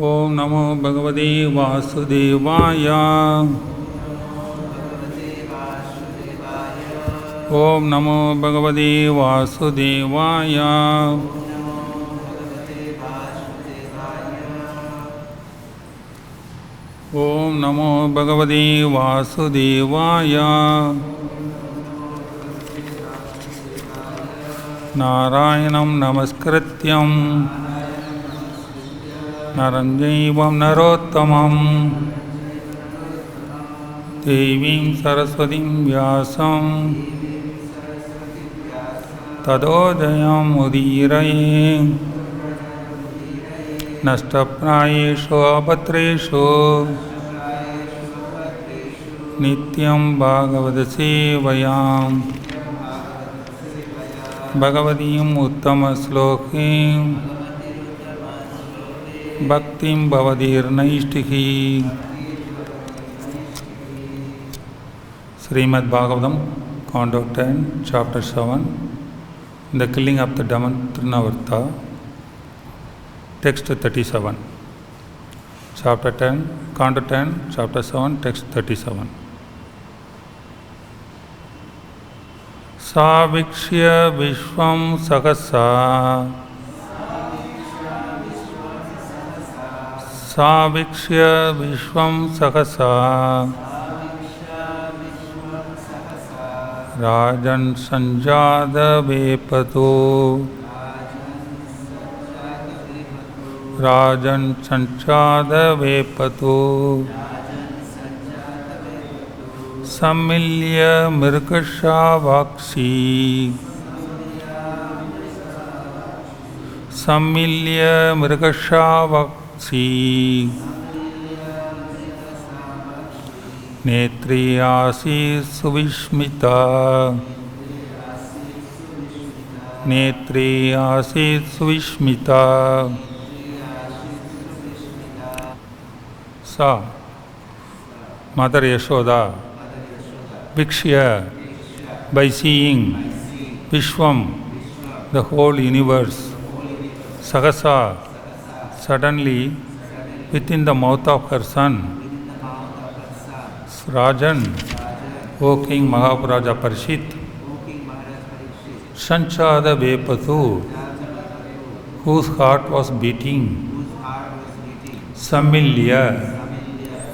ओम नमो भगवते वासुदेवाय। ओम नमो भगवते वासुदेवाय। ओम नमो भगवते वासुदेवाय। नारायणं नमस्कृत्यं नरं चैव नरोत्तमं देवीं सरस्वतीं व्यासं ततो जयमुदीरये। नष्टप्रायेषु अपत्रेषु नित्यं भागवतसेवयां भगवतीम् उत्तमश्लोकीं भक्तिं भवदीर्नैष्टिकी। Srimad Bhagavatam, Canto 10, Chapter 7, The Killing of the Demon Trinavarta, Text 37. Chapter 10, Canto 10, Chapter 7, Text 37. Savikshya Vishwam Sakasa Savikshya Vishwam Sakasa Rajan Sanjada Vepato Rajan Sanjada Vepato Samilya Mirkasha Vakshi Samilya Mirkasha Vakshi Netriyasi Suvishmita Netriyasi Suvishmita Sa Mother Yashoda Vikshya, by seeing Vishwam, the whole universe, Sagasa, suddenly within the mouth of her son, Rajan, O King Mahaparaja Parishit, Sanchada Vepatu, whose heart was beating, Samilya,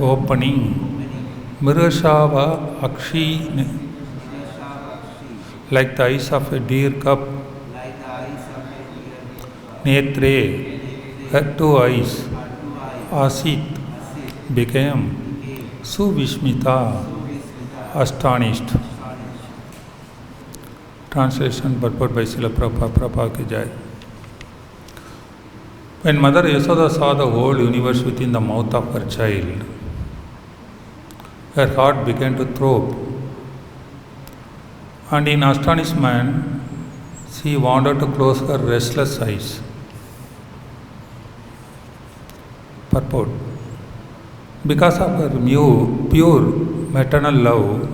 opening, Mirashava Akshi, like the eyes of a deer cub, Netre, her two eyes, Asit, became Suvishmita, astonished. Translation purport by Srila Prabhupada Ki Jai. When Mother Yashoda saw the whole universe within the mouth of her child, her heart began to throb, and in astonishment she wanted to close her restless eyes. Purport. Because of her pure maternal love,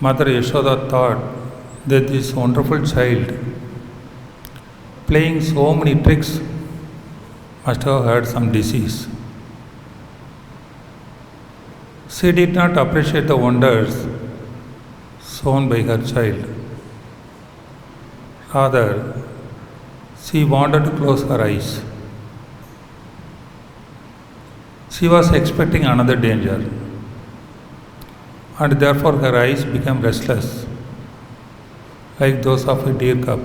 Mother Yashoda thought that this wonderful child, playing so many tricks, must have had some disease. She did not appreciate the wonders shown by her child. Rather, she wanted to close her eyes. She was expecting another danger, and therefore her eyes became restless, like those of a deer cub.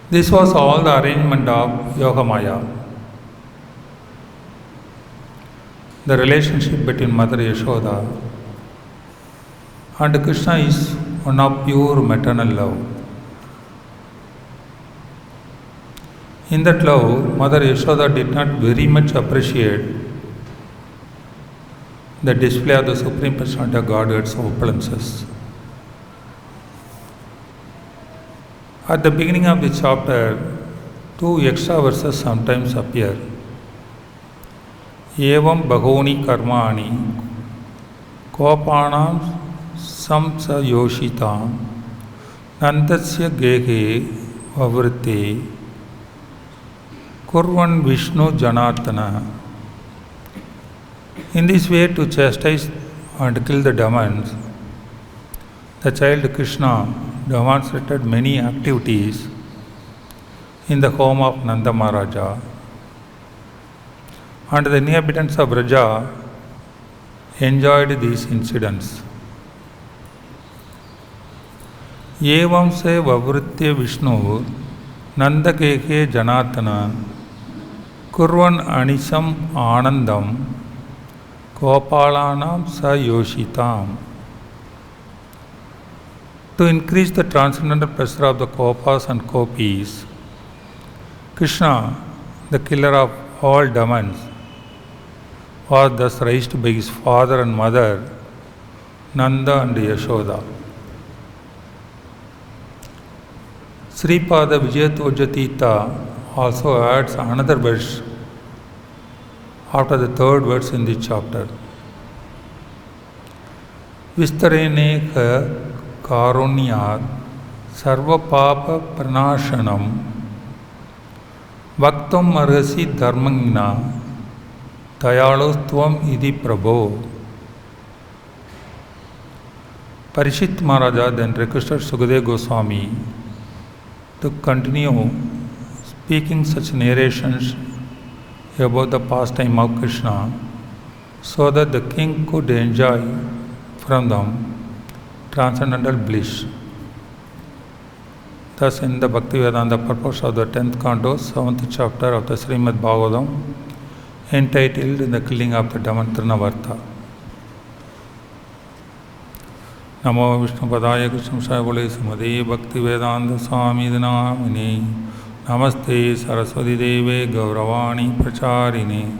This was all the arrangement of Yogamaya. The relationship between Mother Yashoda and Krishna is one of pure maternal love. In that love, Mother Yashoda did not very much appreciate the display of the Supreme Personality of Godhead's opulences. At the beginning of the chapter, two extra verses sometimes appear. Evam Bhagoni Karmani Kopanam Samsa Yoshitam Nandasya Gehe Vavrite Kurvan Vishnu Janardana. In this way, to chastise and kill the demons, the child Krishna demonstrated many activities in the home of Nanda Maharaja, and the inhabitants of Braja enjoyed these incidents. Evam se vavritya Vishnu Nandakeke Janatana Kurvan Anisham Anandam Gopalanam Sayoshitam. To increase the transcendental pleasure of the Gopas and Gopis, Krishna, the killer of all demons, was thus raised by his father and mother, Nanda and Yashoda. Sripada Vijayatodjatita also adds another verse after the third verse in this chapter. Vistarene karunyat sarva papa pranashanam vaktam marhasi dharmagna dayalostvam idi prabho. Parishit Maharaja then requested Sukadeva Goswami to continue speaking such narrations about the pastime of Krishna so that the king could enjoy from them transcendental bliss. Thus, in the Bhaktivedanta purpose of the 10th canto, 7th chapter of the Srimad Bhagavatam, entitled The Killing of the Demon Trinavarta. Namo Vishnu Padaya Krishna Shayavale Sumade Bhakti Vedanta Swami Dinamini Namaste Saraswati Deve Gauravani Pracharini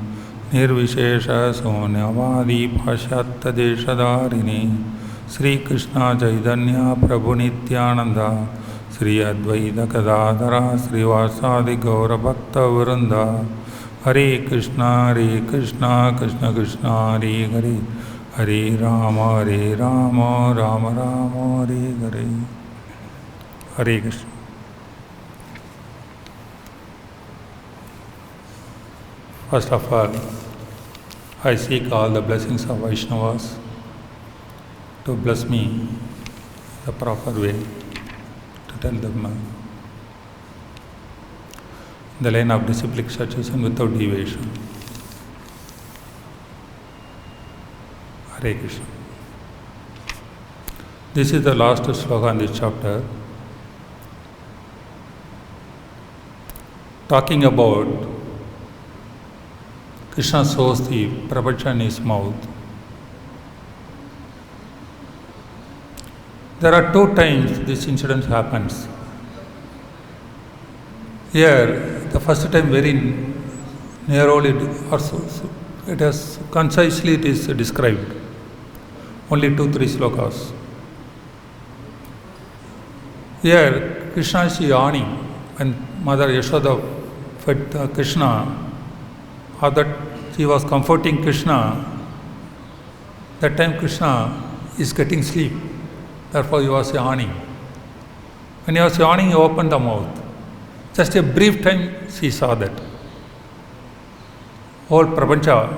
Nirvishesha Sunyavadi Pashatta Deshadarini Sri Krishna Chaitanya Prabhu Nityananda Sri Advaita Kadadara Sri Vasadi Gaura Bhakta Vrunda Hare Krishna Krishna Krishna Hare Hare Hare Rama Rama Rama Hare Hare. Hare Krishna. First of all, I seek all the blessings of Vaishnavas to bless me the proper way to tell them the line of disciplic succession without deviation. Hare Krishna. This is the last sloka in this chapter, talking about Krishna shows the prapacha in his mouth. There are two times this incident happens. Here, the first time very narrowly, it is concisely it is described. Only 2-3 slokas. Here, Krishna is yawning, and Mother Yashoda fed Krishna, or that she was comforting Krishna. That time Krishna is getting sleep, therefore he was yawning. When he was yawning, he opened the mouth. Just a brief time she saw that. Whole Prapancha,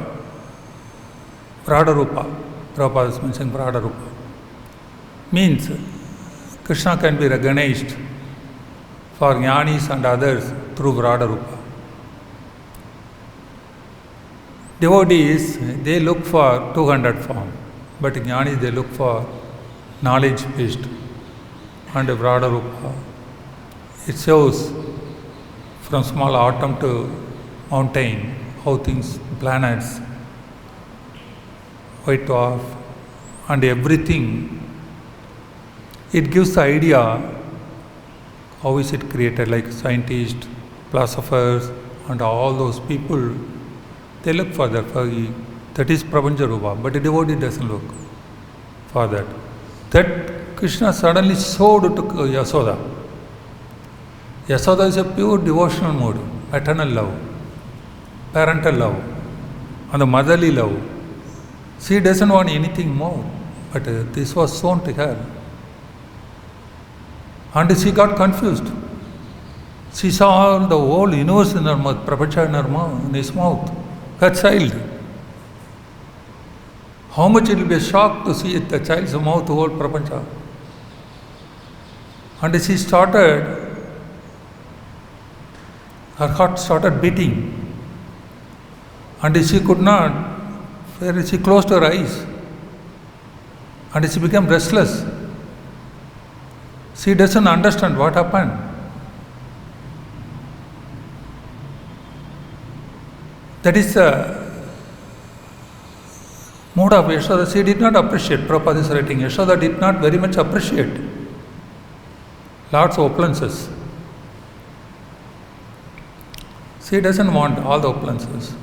Pradarupa, Prabhupada is mentioning Pradarupa, means Krishna can be recognized for jnanis and others through Pradarupa. Devotees, they look for 200 form, but jnanis they look for knowledge based and Pradarupa. It shows from small atom to mountain, how things, planets, white dwarf, and everything. It gives the idea how is it created, like scientists, philosophers, and all those people, they look for that. That is Prapancha Rupa, but a devotee doesn't look for that. That Krishna suddenly showed to Yasoda. Yasoda is a pure devotional mode, maternal love, parental love, and the motherly love. She doesn't want anything more, but this was shown to her. And she got confused. She saw the whole universe in her mouth, Prapancha in his mouth, her child. How much it will be a shock to see the child's mouth, the whole Prapancha. And she started, her heart started beating. And she could not, she closed her eyes. And she became restless. She doesn't understand what happened. That is the mood of Yashoda. She did not appreciate, Prabhupada is writing, Yashoda did not very much appreciate Lord's opulences. She doesn't want all the opulences.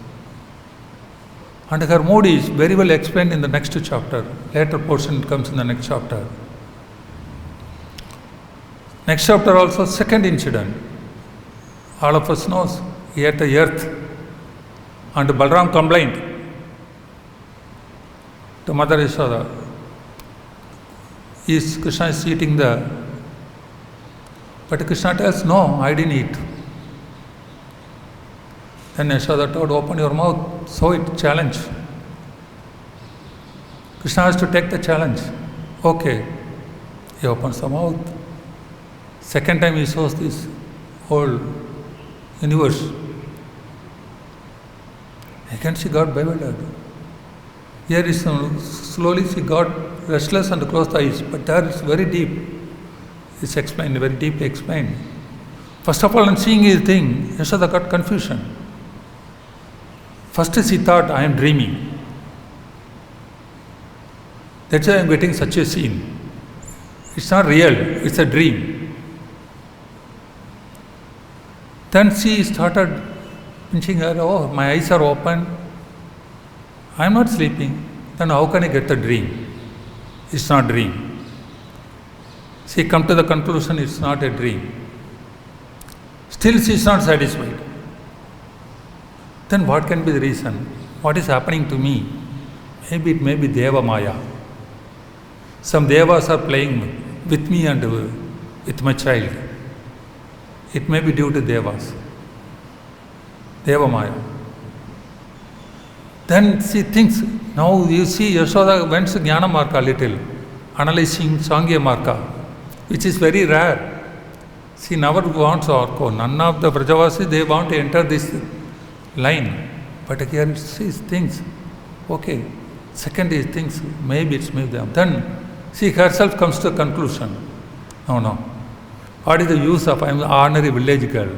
And her mood is very well explained in the next chapter. Later portion comes in the next chapter. Next chapter also, second incident. All of us knows, he at the earth. And Balram complained to Mother Yashoda. Krishna is eating the... But Krishna tells, no, I didn't eat. Then Yashoda told, open your mouth, show it, challenge. Krishna has to take the challenge. Okay. He opens the mouth. Second time he shows this whole universe. Again she got bewildered. Here is slowly she got restless and closed the eyes. But there is very deep. It's explained, very deeply explained. First of all, in seeing his thing, Yashoda got confusion. First she thought, I am dreaming. That's why I am getting such a scene. It's not real, it's a dream. Then she started pinching her, oh, my eyes are open. I am not sleeping. Then how can I get the dream? It's not dream. She come to the conclusion, it's not a dream. Still she is not satisfied. Then what can be the reason? What is happening to me? Maybe it may be Deva Maya. Some Devas are playing with me and with my child. It may be due to Devas. Deva Maya. Then she thinks, now you see Yashoda went to Jnana Marga little, analyzing Sangya Marga, which is very rare. She never wants Orko. None of the Brajavasis, they want to enter this line. But here she thinks, okay. Second is thinks, maybe it's maybe them. Then she herself comes to a conclusion. No. What is the use of, I am an ordinary village girl.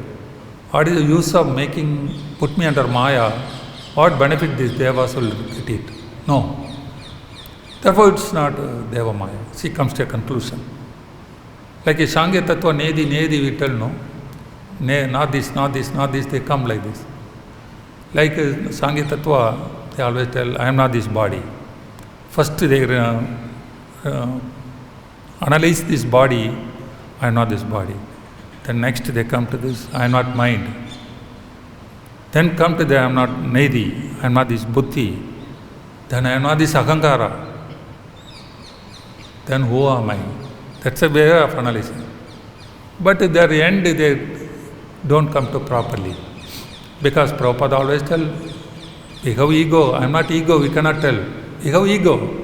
What is the use of put me under Maya? What benefit this Devas will get it? No. Therefore it's not Deva Maya. She comes to a conclusion. Like a Sangya Tattva, Nedi, we tell, no? Not this, they come like this. Like Sangya Tattva, they always tell, I am not this body. First they analyze this body, I am not this body. Then next they come to this, I am not mind. Then come to the, I am not Nedi, I am not this Buddhi. Then I am not this Ahankara. Then who am I? That's a way of analyzing. But at the end, they don't come to properly. Because Prabhupada always tell, we have ego, I am not ego, we cannot tell. We have ego.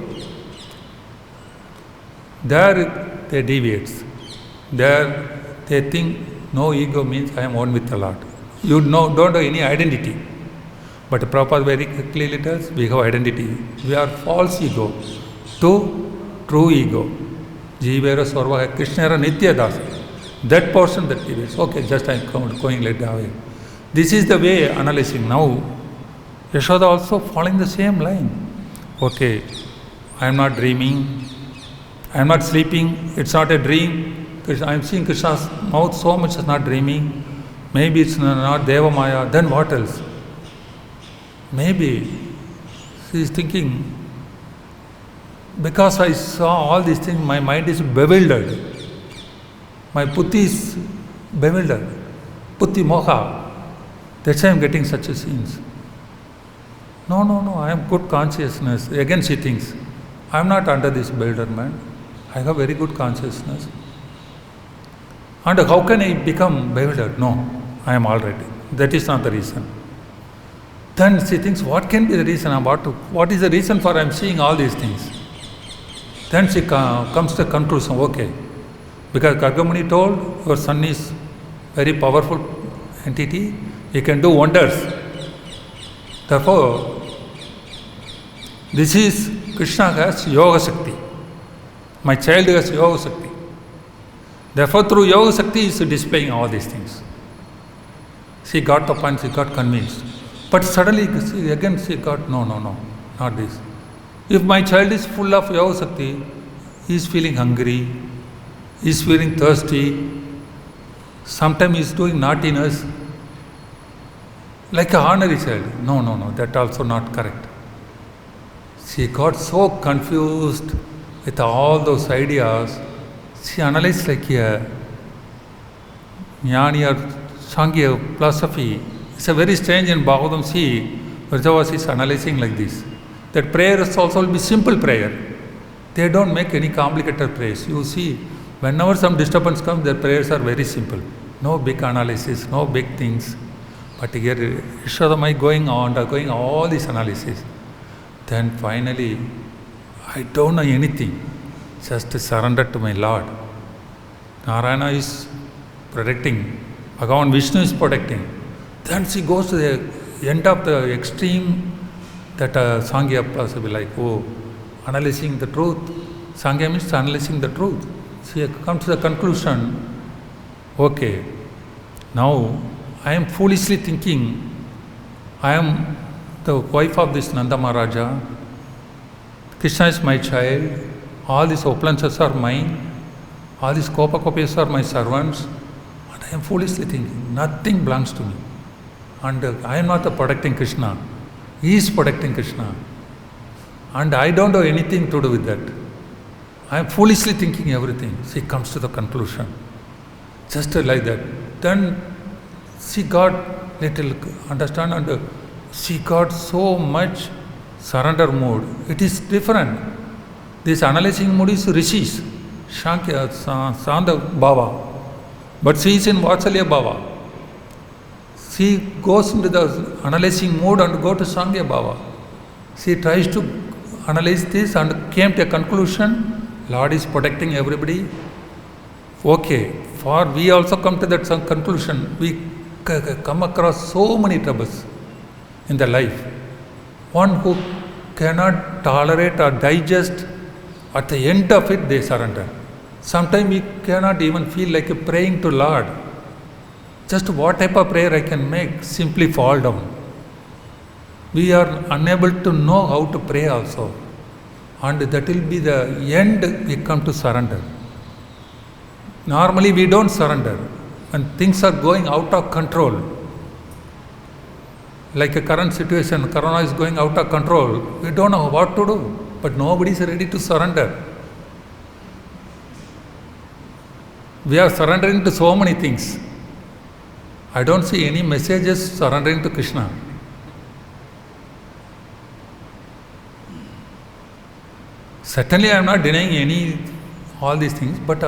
There they deviate. There they think no ego means I am one with the Lord. You don't have any identity. But Prabhupada very clearly tells, we have identity. We are false ego to true ego. Jivera Sarva Krishnara Nitya Dasa. That portion that deviates. Okay, just I am going like that way. This is the way analyzing. Now, Yashoda also following the same line. Okay, I am not dreaming, I am not sleeping, it's not a dream. I am seeing Krishna's mouth so much as not dreaming. Maybe it's not Deva Maya. Then what else? Maybe she is thinking, because I saw all these things, my mind is bewildered. My putti is bewildered. Putti moha. That's why I am getting such a scenes. No, I am good consciousness. Again she thinks, I am not under this bewilderment. I have very good consciousness. And how can I become bewildered? No, I am already. That is not the reason. Then she thinks, what can be the reason? What is the reason for I am seeing all these things? Then she comes to the conclusion, okay, because Gargamuni told, your son is very powerful entity, he can do wonders. Therefore, this is, Krishna has Yoga Shakti. My child has Yoga Shakti. Therefore, through Yoga Shakti, he is displaying all these things. She got the point, she got convinced. But suddenly, she got, no, not this. If my child is full of Yoga Shakti, he is feeling hungry, he is feeling thirsty, sometimes he is doing naughtiness, like an ordinary child. No, that also not correct. She got so confused with all those ideas, she analyzed like a Jnani or Sankhya philosophy. It's a very strange in Bhagavatam. See, Vrajavasi is analyzing like this. That prayers also will be simple prayer. They don't make any complicated prayers. You see, whenever some disturbance comes, their prayers are very simple. No big analysis, no big things. But here, Yashodamai going all these analysis. Then finally, I don't know anything. Just surrender to my Lord. Narayana is protecting. Bhagavan Vishnu is protecting. Then she goes to the end of the extreme that Sankhya philosophy, like, analyzing the truth. Sankhya means analyzing the truth. She comes to the conclusion, okay, now I am foolishly thinking, I am the wife of this Nanda Maharaja, Krishna is my child, all these opulences are mine, all these Kopakopis are my servants, and I am foolishly thinking, nothing belongs to me. And I am not protecting Krishna, he is protecting Krishna. And I don't have anything to do with that. I am foolishly thinking everything. She comes to the conclusion. Just like that. Then she got little understand and she got so much surrender mood. It is different. This analyzing mood is Rishis, Shankya, Sanda Bhava. But she is in Vatsalya Bhava. She goes into the analyzing mood and go to Sangya Bhava. She tries to analyze this and came to a conclusion, Lord is protecting everybody. Okay, for we also come to that conclusion. We come across so many troubles in the life. One who cannot tolerate or digest, at the end of it they surrender. Sometimes we cannot even feel like praying to Lord. Just what type of prayer I can make, simply fall down. We are unable to know how to pray also. And that will be the end, we come to surrender. Normally we don't surrender. When things are going out of control, like a current situation, Corona is going out of control, we don't know what to do. But nobody is ready to surrender. We are surrendering to so many things. I don't see any messages surrendering to Krishna. Certainly I am not denying all these things, but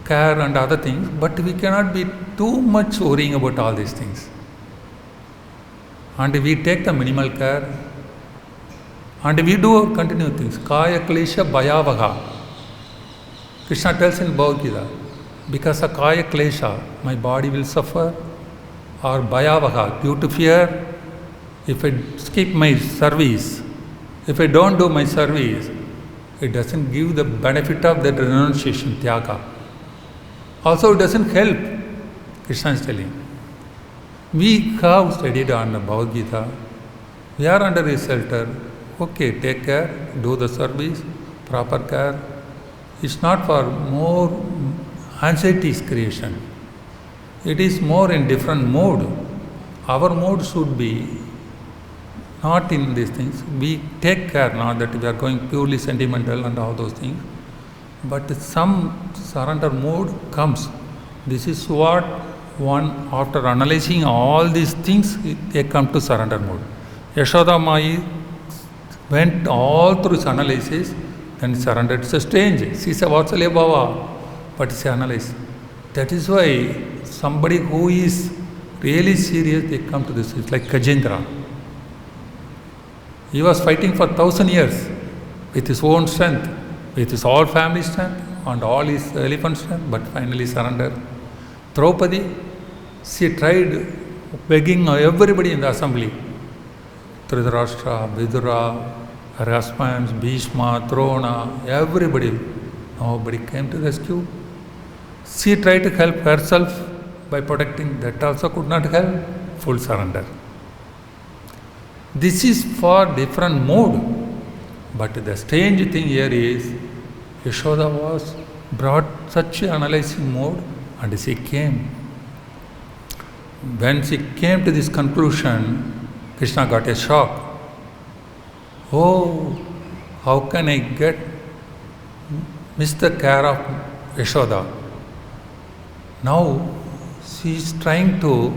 care and other things, but we cannot be too much worrying about all these things. And we take the minimal care, and we do continue things. Kaya klesha bhayavaha. Krishna tells in Bhagavad Gita, because of kaya klesha, my body will suffer, or bhayavaha, due to fear, if I skip my service, if I don't do my service, it doesn't give the benefit of that renunciation, tyaga. Also, it doesn't help, Krishna is telling. We have studied on the Bhagavad Gita, we are under his shelter, okay, take care, do the service, proper care. It's not for more anxieties creation. It is more in different mood. Our mood should be not in these things. We take care, not that we are going purely sentimental and all those things. But some surrender mood comes. This is what one, after analyzing all these things, they come to surrender mode. Yashoda Mai went all through his analysis and surrendered. It's a strange. She said, Vatsalya Bhava, but she analyzed. That is why somebody who is really serious, they come to this. It's like Gajendra. He was fighting for 1,000 years with his own strength, with his all family strength and all his elephant strength, but finally surrendered. Draupadi, she tried begging everybody in the assembly. Dhritarashtra, Vidura, her husbands, Bhishma, Drona, everybody. Nobody came to rescue. She tried to help herself by protecting, that also could not help. Full surrender. This is for different mode. But the strange thing here is, Yashoda was brought such an analyzing mode and she came. When she came to this conclusion, Krishna got a shock. Oh, how can I miss the care of Yashoda? Now she is trying to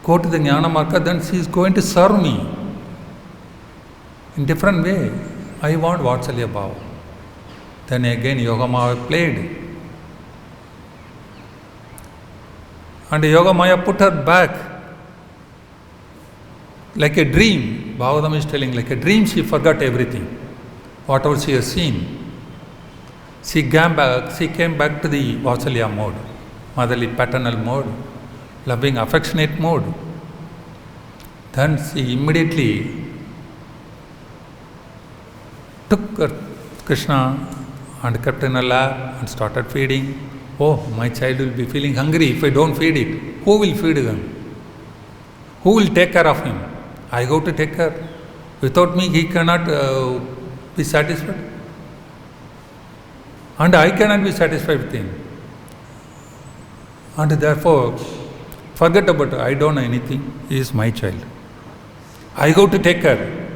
go to the Jnana Marga, then she is going to serve me in different way. I want Vatsalya Bhava. Then again Yogamaya played. And Yogamaya put her back like a dream. Bhagavatam is telling, like a dream she forgot everything, whatever she has seen. She came back to the Vatsalya mode, motherly paternal mode, loving affectionate mode. Then she immediately took Krishna and kept in her lap and started feeding. Oh, my child will be feeling hungry if I don't feed it. Who will feed him? Who will take care of him? I go to take care. Without me, he cannot be satisfied. And I cannot be satisfied with him. And therefore, forget about it. I don't know anything. He is my child. I go to take care.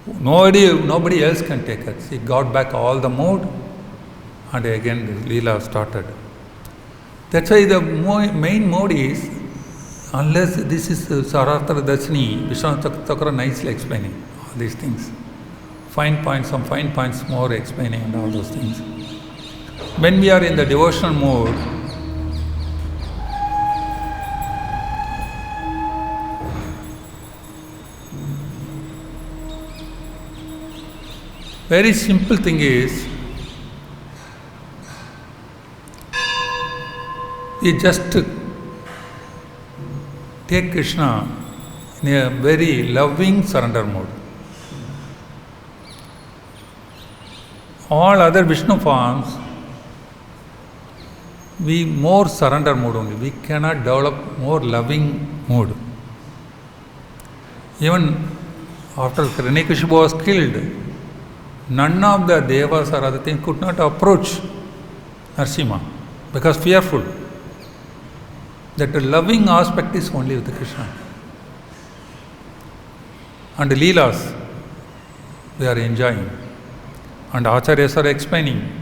Nobody else can take her. She got back all the mood, and again the Leela started. That's why the main mode is, unless this is Sararthara Dashini, Vishwanath Thakura nicely explaining all these things. Some fine points more explaining and all those things. When we are in the devotional mode, very simple thing is, you just take Krishna in a very loving surrender mode. All other Vishnu forms, we more surrender mode only. We cannot develop more loving mode. Even after Hiranyakashipu was killed, none of the devas or other things could not approach Narasimha because fearful. That the loving aspect is only with Krishna. And the Leelas we are enjoying. And Acharyas are explaining.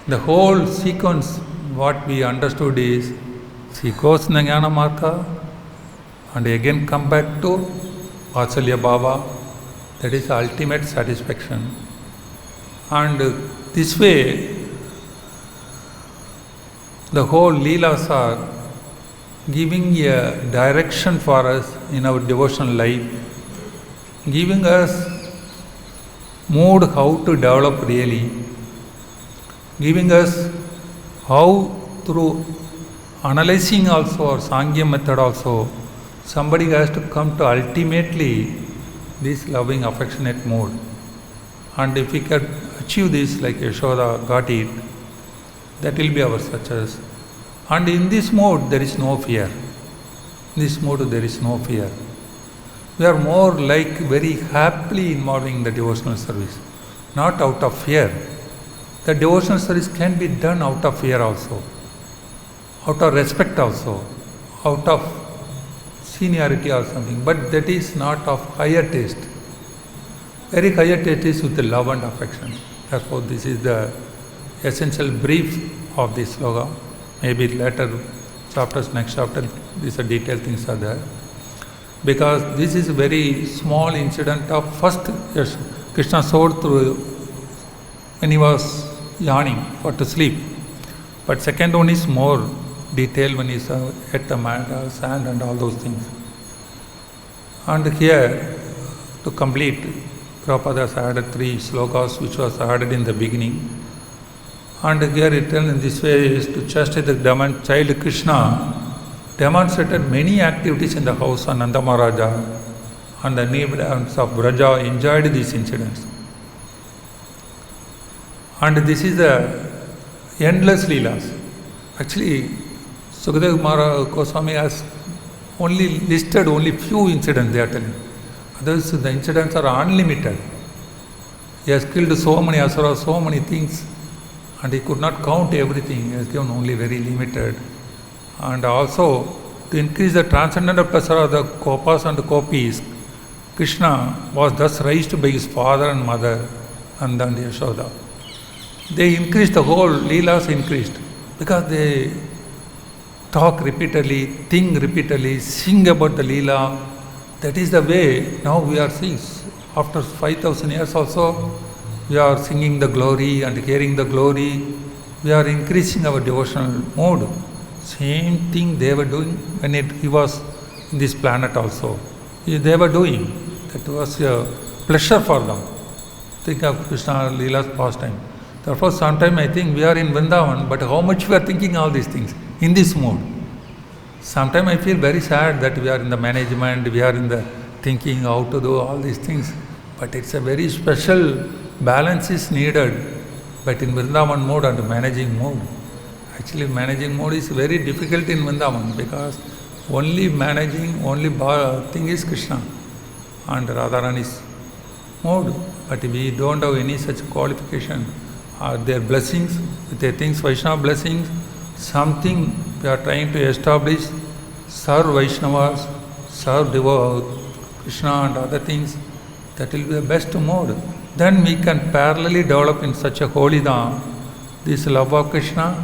The whole sequence, what we understood is, she goes in the Jnana Marga and again come back to Vatsalya Bhava. That is ultimate satisfaction. And this way, the whole Leelas are giving a direction for us in our devotional life, giving us mood how to develop really, giving us how through analyzing also or Sankhya method also, somebody has to come to ultimately this loving affectionate mode. And if we can achieve this like Yashoda got it, that will be our success. And in this mode there is no fear. In this mode there is no fear. We are more like very happily involving the devotional service, not out of fear. The devotional service can be done out of fear also, out of respect also, out of seniority or something, but that is not of higher taste. Very higher taste is with the love and affection. Therefore, this is the essential brief of this sloka. Maybe later chapters, next chapter, these are detailed things are there. Because this is a very small incident of first Krishna showed through when he was yawning for to sleep. But second one is more detailed when he's at the mat, sand and all those things. And here, to complete, Prabhupada has added 3 slokas which was added in the beginning. And here written in this way is to chastise the child Krishna demonstrated many activities in the house of Nanda Maharaja, and the inhabitants of Braja enjoyed these incidents. And this is the endless Leelas. Actually, Sukadeva Goswami has only listed only few incidents they are telling. Others, the incidents are unlimited. He has killed so many asuras, so many things, and he could not count everything. He has given only very limited. And also, to increase the transcendental pleasure of the Gopas and Gopis, Krishna was thus raised by his father and mother, Nanda and Yashoda. They increased, the whole Leelas increased, because they talk repeatedly, think repeatedly, sing about the Leela. That is the way now we are seeing. After 5,000 years also, we are singing the glory and hearing the glory. We are increasing our devotional mode. Same thing they were doing when he was in this planet also. They were doing. That was a pleasure for them. Think of Krishna Leela's pastime. Therefore, sometimes I think we are in Vrindavan, but how much we are thinking all these things in this mode. Sometimes I feel very sad that we are in the management, we are in the thinking how to do all these things. But it's a very special balance is needed. But in Vrindavan mode and managing mode, actually managing mode is very difficult in Vrindavan, because only managing, only thing is Krishna and Radharani's mode. But we don't have any such qualification. Their blessings, their things, Vaishnava blessings, something we are trying to establish, serve Vaishnavas, serve Krishna and other things, that will be the best mode. Then we can parallelly develop in such a holy dham this love of Krishna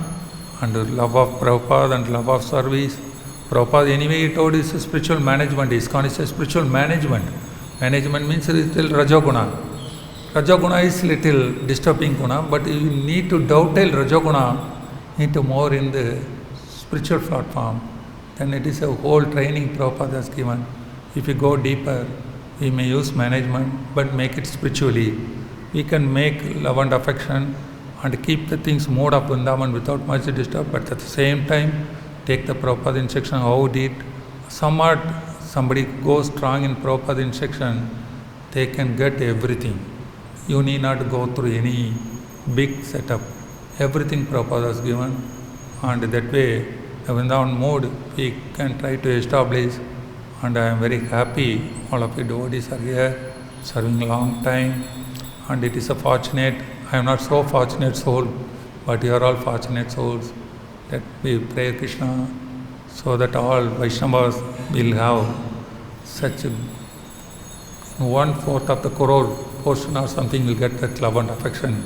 and love of Prabhupada and love of service. Prabhupada anyway he told is spiritual management, ISKCON is a spiritual management. Management means a little Rajoguna. Rajoguna is little disturbing guna, but you need to dovetail Rajoguna into more in the spiritual platform. Then it is a whole training Prabhupada has given. If you go deeper, we may use management, but make it spiritually. We can make love and affection and keep the things mode of Vrindavan without much disturb, but at the same time, take the Prabhupada instruction, how did somebody goes strong in Prabhupada instruction, they can get everything. You need not go through any big setup. Everything Prabhupada has given, and that way, the Vrindavan mode we can try to establish. And I am very happy all of you devotees are here, serving a long time, and it is a fortunate, I am not so fortunate soul, but you are all fortunate souls, that we pray Krishna so that all Vaishnavas will have such a 1/4 of the crore portion or something will get that love and affection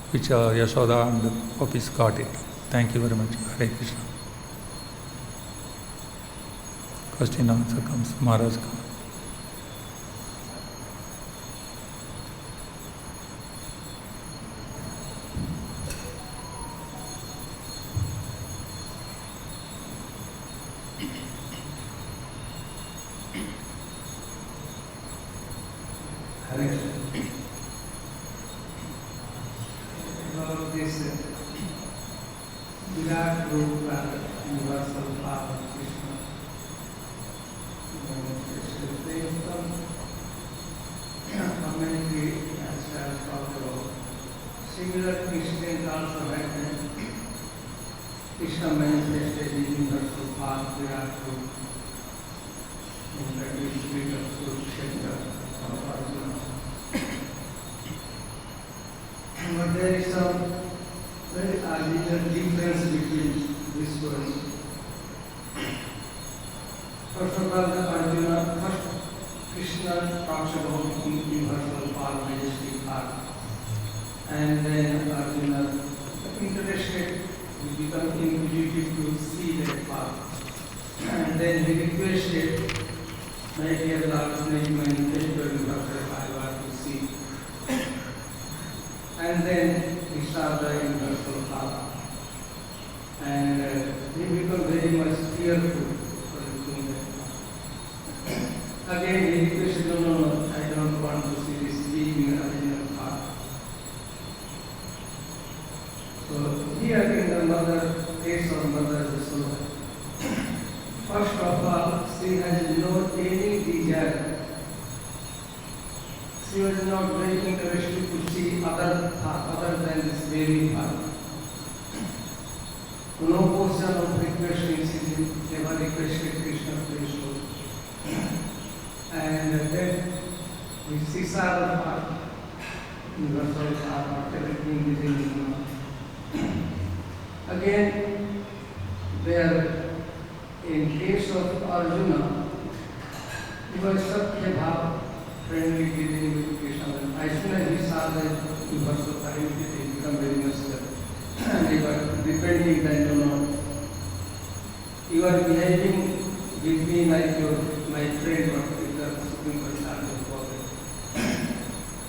which Yashoda and the Gopis got it. Thank you very much. Hare Krishna. Question answer comes. Maharaj comes. these are the universal power. And he become very much fearful for doing that. Again, he requested, no, I don't want to see this being in original form. So here again the mother takes on mother Yashoda. First of all, she has no any desire. She was not very interested to see other than this baby heart. No portion of requesting she never requested Krishna please show. And then we see Sara heart, universal heart, everything is in his mouth. Again, there in case of Arjuna, he was Sakhya Bhav, friendly dealing with Krishna. As soon as he saw the universal time, he became very much and they were depending that you are behaving with me like my friend or with the Supreme Personality of God.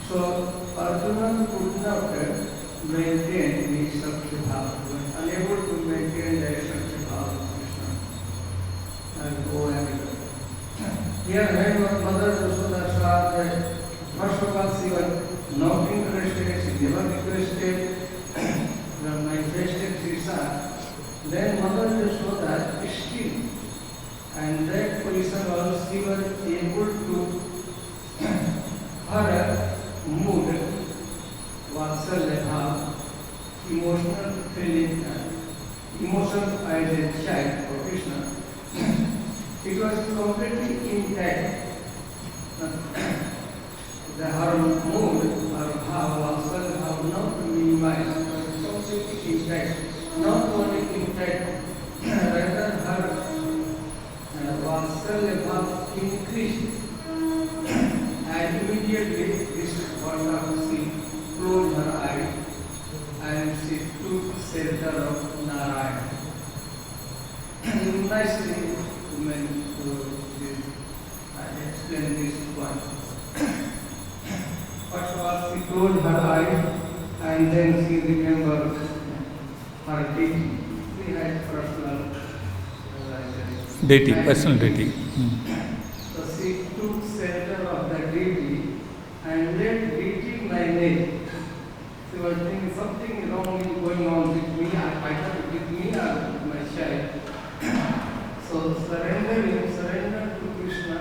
So Arjuna could not maintain the Sakhya Bhav, was unable to maintain the Sakhya Bhav of Krishna and go and here when Mother Yashoda saw that first of all she was not interested, she never requested the manifested Krishna, then Mother Yashoda still, and that position also she was able to her mood, Vatsalya Bhav, emotional feeling, emotional as a child for Krishna, it was completely intact. Her mood, her bhav, Vatsalya Bhav, not minimized, completely intact. Not only intact, rather her Vatsalya Bhav increased. And immediately this water she closed her eyes and she took shelter of Narayana. Nicely, I explain this one. First of all, she closed her eyes and then she remembered her deity. She had personal deity, personal deity. So she took shelter of the deity and let deity marinate. She was thinking something wrong is going on with me, either with me or with my child. So surrender to Krishna,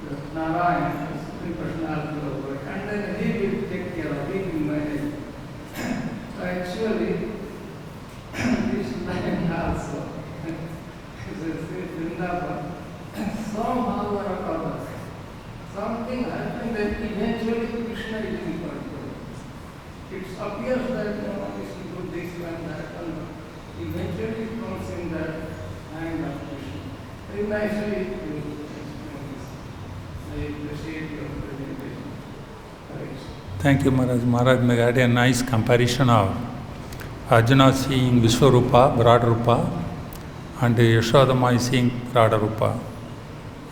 the Narayana, the Supreme Personality of God, and then he will take care of it in manage. So actually, this man also, Vrindavan, somehow or other, something happened that eventually Krishna is in control. It appears that this is good, this and that, and eventually it comes in that hand of Krishna. Very nicely you explain this. I appreciate your presentation. Thanks. Thank you, Maharaj. Maharaj made a nice comparison of Arjuna seeing Vishwarupa, Brad Rupa, and Yashodama is seeing Radha Rupa.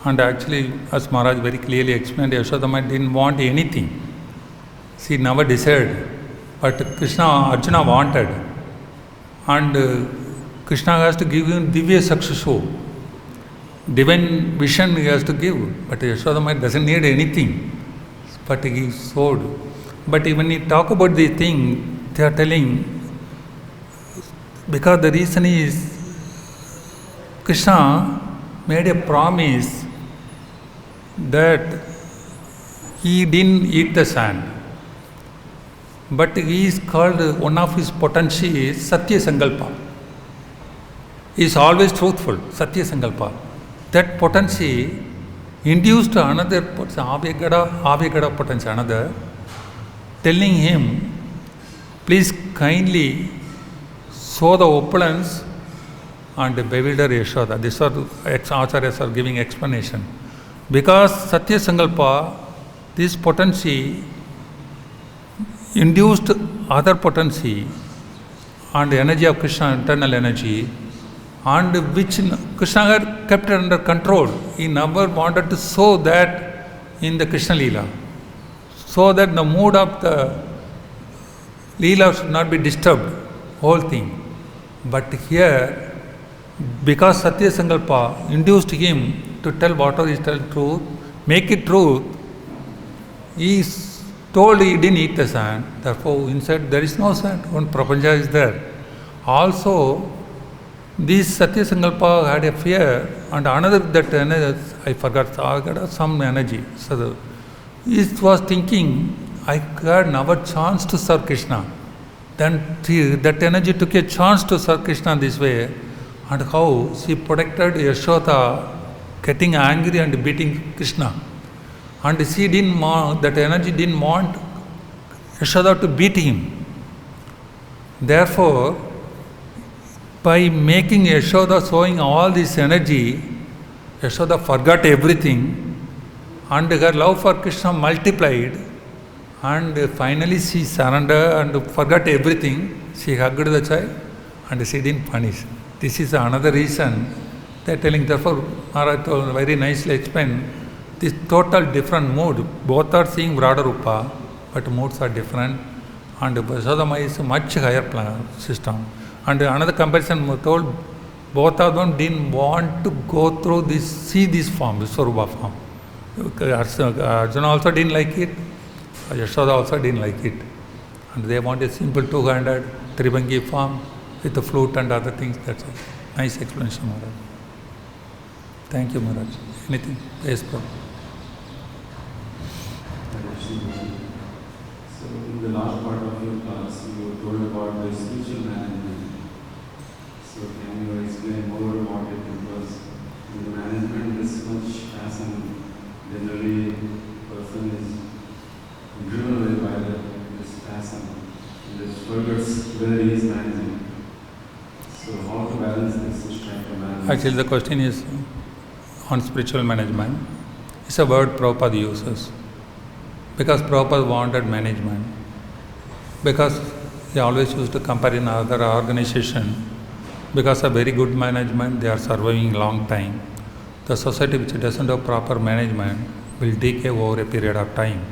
And actually, as Maharaj very clearly explained, Yashodama didn't want anything. She never desired. But Arjuna wanted. And Krishna has to give him Divya Sakshasu. Divine vision he has to give. But Yashodama doesn't need anything. But he showed. But when you talk about the thing, they are telling, because the reason is, Krishna made a promise that he didn't eat the sand. But he is called, one of his potency is Satya Sankalpa. He is always truthful, Satya Sankalpa. That potency induced another Avegada potency, another, telling him, please kindly sow the opulence and bewilder Yashoda. These are Acharyas are giving explanation. Because Satya Sankalpa, this potency induced other potency and the energy of Krishna, internal energy, and which Krishna had kept it under control. He never wanted to sow that in the Krishna Leela. So that the mood of the Leela should not be disturbed, whole thing. But here, because Satya Sankalpa induced him to tell whatever is tell truth, make it truth, he is told he didn't eat the sand, therefore inside there is no sand, one prapancha is there. Also, this Satya Sankalpa had a fear, and another that energy, I forgot some energy. So he was thinking, I had never chance to serve Krishna. Then that energy took a chance to serve Krishna this way, and how she protected Yashoda getting angry and beating Krishna. And she didn't want, that energy didn't want Yashoda to beat him. Therefore, by making Yashoda showing all this energy, Yashoda forgot everything, and her love for Krishna multiplied, and finally she surrendered and forgot everything. She hugged the child and she didn't punish. This is another reason they are telling. Therefore, Maharaj told very nicely explained this total different mood. Both are seeing broader Rupa, but moods are different, and Yashodama is a much higher plan system. And another comparison told, both of them didn't want to go through this, see this form, this Swarupa form. Arjuna also didn't like it, Yashoda also didn't like it. And they want a simple two-handed Tribangi form with the flute and other things. That's a nice explanation, Maharaj. Thank you, Maharaj. Anything? Yes, Prabhu. So in the last part of your class, you told about the spiritual management. So can you explain more about it? Because in the management, this much passion, generally person is driven away by this passion. And this forgets where he is managing. So how to balance this type of management? Actually, the question is on spiritual management. It's a word Prabhupada uses. Because Prabhupada wanted management. Because he always used to compare in other organization. Because of very good management, they are surviving long time. The society which doesn't have proper management will decay over a period of time.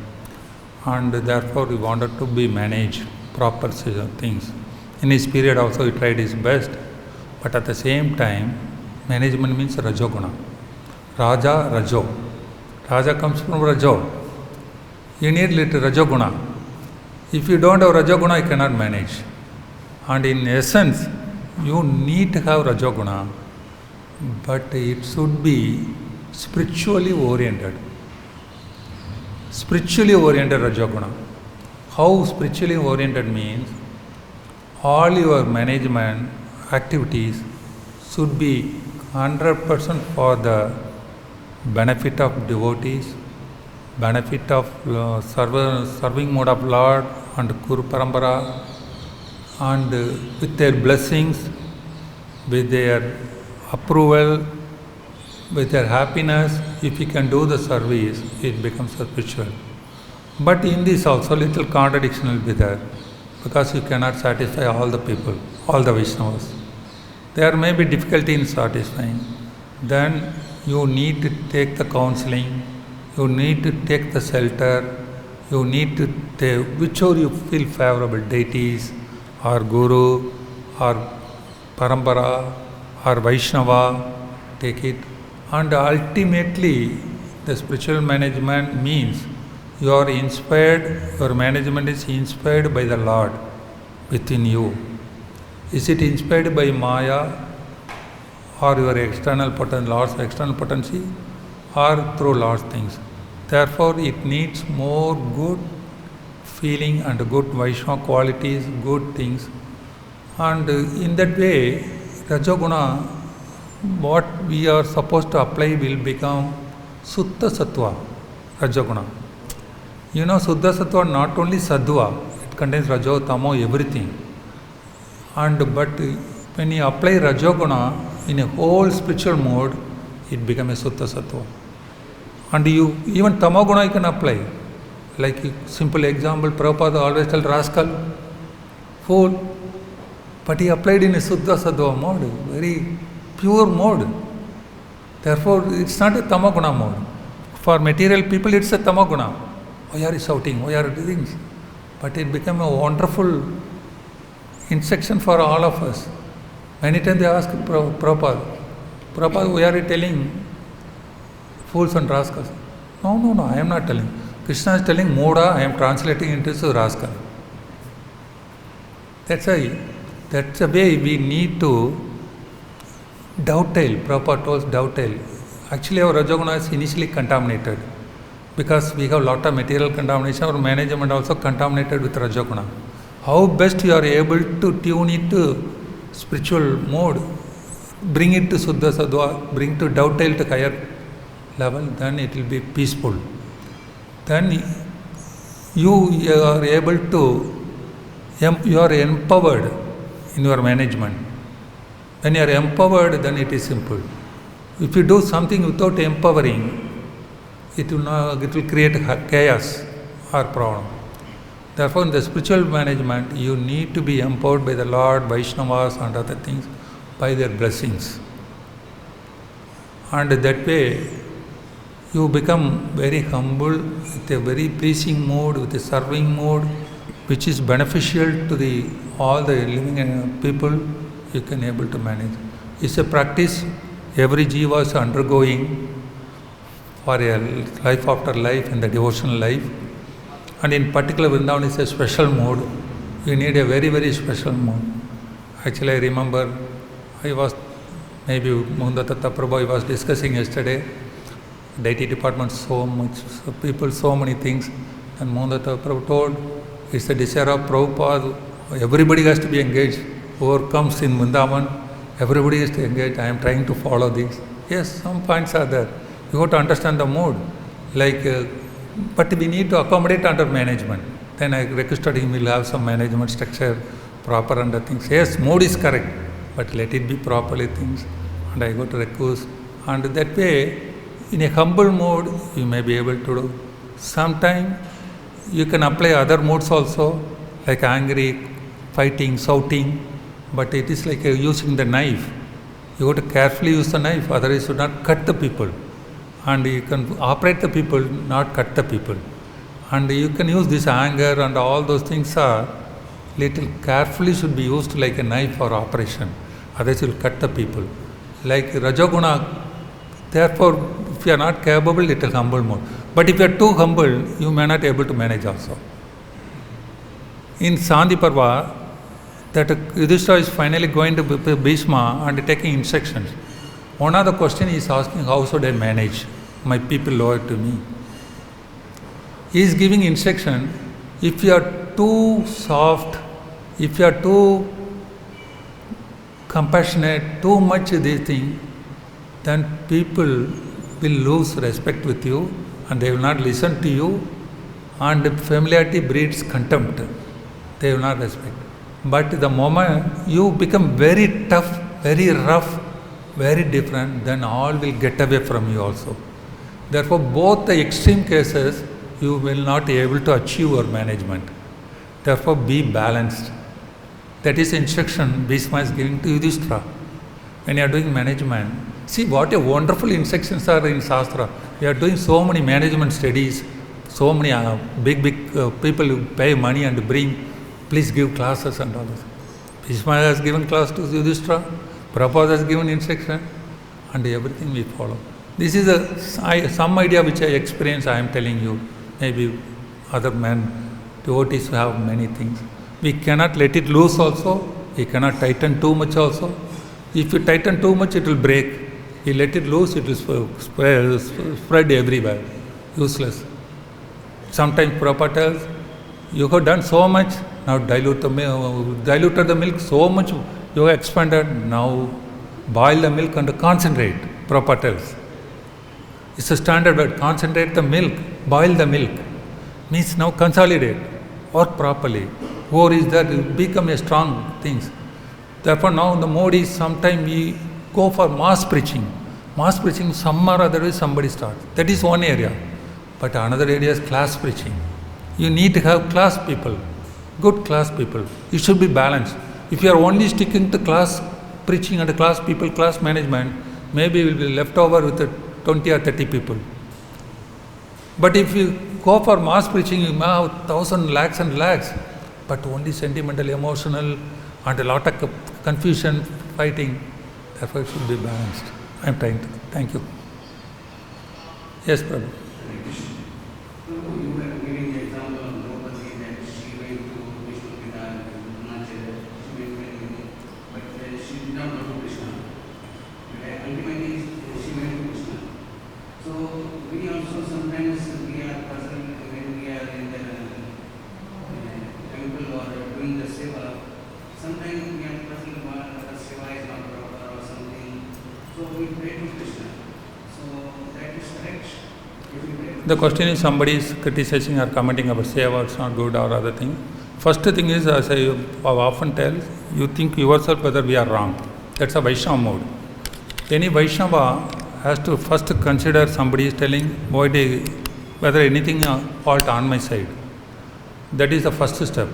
And therefore, he wanted to be managed, proper things. In his period also, he tried his best. But at the same time, management means Rajoguna. Raja, Rajo. Raja comes from Rajo. You need little Rajoguna. If you don't have Rajoguna, you cannot manage. And in essence, you need to have Rajoguna, but it should be spiritually oriented. Spiritually oriented Rajoguna. How spiritually oriented means? All your management activities should be 100% for the benefit of devotees, benefit of serving mode of Lord and Guru Parampara, and with their blessings, with their approval, with their happiness, if you can do the service, it becomes spiritual. But in this also little contradiction will be there, because you cannot satisfy all the people, all the Vaishnavas. There may be difficulty in satisfying. Then you need to take the counseling, you need to take the shelter, you need to take whichever you feel favorable, deities, or Guru, or Parampara, or Vaishnava, take it. And ultimately, the spiritual management means you are inspired, your management is inspired by the Lord within you. Is it inspired by Maya, or your external Lord's external potency, or through Lord's things? Therefore, it needs more good feeling and good Vaishnava qualities, good things. And in that way, Rajoguna, what we are supposed to apply will become Sutta Sattva, Rajoguna. You know, Sutta Sattva not only Sattva, it contains Rajo, Tamo, everything. But when you apply Rajoguna in a whole spiritual mode, it becomes a Sutta Sattva. And you, even Tamoguna you can apply. Like a simple example, Prabhupada always tell rascal, fool. But he applied in a Sutta Sattva mode, very pure mode. Therefore, it's not a Tamoguna mode. For material people, it's a Tamoguna. Why are you shouting? Why are you doing this? But it became a wonderful instruction for all of us. Many times they ask Prabhupada, we are telling fools and rascals. No, I am not telling. Krishna is telling Moda, I am translating into rascal. That's a way we need to dovetail. Prabhupada told dovetail. Actually, our Rajoguna is initially contaminated because we have a lot of material contamination. Our management also contaminated with Rajoguna. How best you are able to tune it to spiritual mode, bring it to Suddha Sattva, bring to dovetail to higher level, then it will be peaceful. Then you are able to, you are empowered in your management. When you are empowered, then it is simple. If you do something without empowering, it will create chaos or problem. Therefore, in the spiritual management, you need to be empowered by the Lord, Vaishnavas and other things, by their blessings. And that way, you become very humble, with a very pleasing mood, with a serving mood, which is beneficial to all the living people. You can able to manage. It's a practice every jiva is undergoing for a life after life in the devotional life. And in particular, Vrindavan is a special mode. You need a very, very special mode. Actually, I remember maybe Mundatta Prabhu, I was discussing yesterday, deity department so much, so people, so many things. And Mundatta Prabhu told, it's the desire of Prabhupada, everybody has to be engaged. Whoever comes in Vrindavan, everybody is to engage. I am trying to follow this. Yes, some points are there. You have to understand the mood. But we need to accommodate under management. Then I requested him, we'll have some management structure, proper under things. Yes, mood is correct, but let it be properly things. And I go to request. And that way, in a humble mode, you may be able to do. Sometimes you can apply other modes also, like angry, fighting, shouting, but it is like using the knife. You have to carefully use the knife, otherwise you should not cut the people. And you can operate the people, not cut the people. And you can use this anger and all those things are little carefully should be used like a knife for operation. Otherwise you will cut the people. Like Rajoguna, therefore if you are not capable, it is humble mode. But if you are too humble, you may not be able to manage also. In Sandhi Parva, that Yudhishthira is finally going to Bhishma and taking instructions. One of the questions he is asking, how should I manage my people loyal to me? He is giving instruction, if you are too soft, if you are too compassionate, too much this thing, then people will lose respect with you and they will not listen to you, and familiarity breeds contempt. They will not respect. But the moment you become very tough, very rough, very different, then all will get away from you also. Therefore, both the extreme cases, you will not be able to achieve your management. Therefore, be balanced. That is instruction Bhishma is giving to Yudhishthira. When you are doing management, see what a wonderful instructions are in Shastra. We are doing so many management studies, so many big people who pay money and bring, please give classes and all this. Bhishma has given class to Yudhishthira, Prabhupada has given instruction, and everything we follow. This is some idea which I experience, I am telling you. Maybe other devotees have many things. We cannot let it loose also, we cannot tighten too much also. If you tighten too much, it will break. You let it loose, it will spread everywhere. Useless. Sometimes Prabhupada tells, you have done so much, now diluted the milk so much, you have expanded, now boil the milk and concentrate, Prabhupada tells. It's a standard word, concentrate the milk, boil the milk. Means now consolidate, work properly. Or is that you become a strong things. Therefore now the mode is sometimes we go for mass preaching. Mass preaching, some or other way somebody starts. That is one area. But another area is class preaching. You need to have class people, good class people. It should be balanced. If you are only sticking to class preaching and class people, class management, maybe you will be left over with 20 or 30 people. But if you go for mass preaching, you may have 1,000 lakhs and lakhs, but only sentimental, emotional, and a lot of confusion, fighting. Therefore, it should be balanced. I am trying to. Thank you. Yes, Prabhu. You were giving the example of Draupadi that she went to Vishnu Pita and Arunachal, she went many, but she did not go to Krishna. But ultimately, she went to Krishna. So we also sometimes we are puzzled when we are in the temple or doing the seva. Sometimes we are puzzled why the seva is not proper or something. So we pray to Krishna. So that is correct. The question is somebody is criticizing or commenting about seva, it's not good or other thing. First thing is, as I often tell, you think yourself whether we are wrong. That's a Vaishnava mode. Any Vaishnava has to first consider somebody is telling whether anything fault on my side. That is the first step.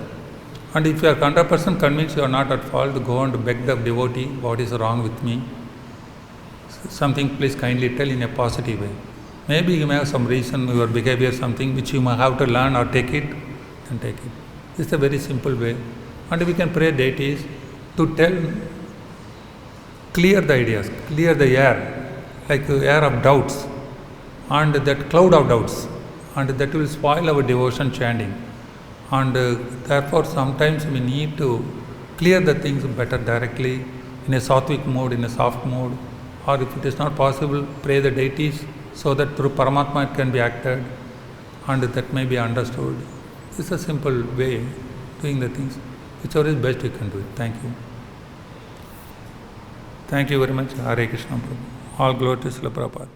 And if you are 100% convinced you are not at fault, go and beg the devotee, what is wrong with me. Something please kindly tell in a positive way. Maybe you may have some reason, your behavior, something which you may have to learn or take it, then take it. This is a very simple way. And we can pray deities to tell, clear the ideas, clear the air, like air of doubts, and that cloud of doubts, and that will spoil our devotion chanting. And therefore sometimes we need to clear the things better directly, in a sattvic mode, in a soft mode, or if it is not possible, pray the deities, so that through Paramatma it can be acted and that may be understood. This is a simple way doing the things. Whichever is best, you can do it. Thank you. Thank you very much. Hare Krishna Prabhu. All glory to Srila Prabhupada.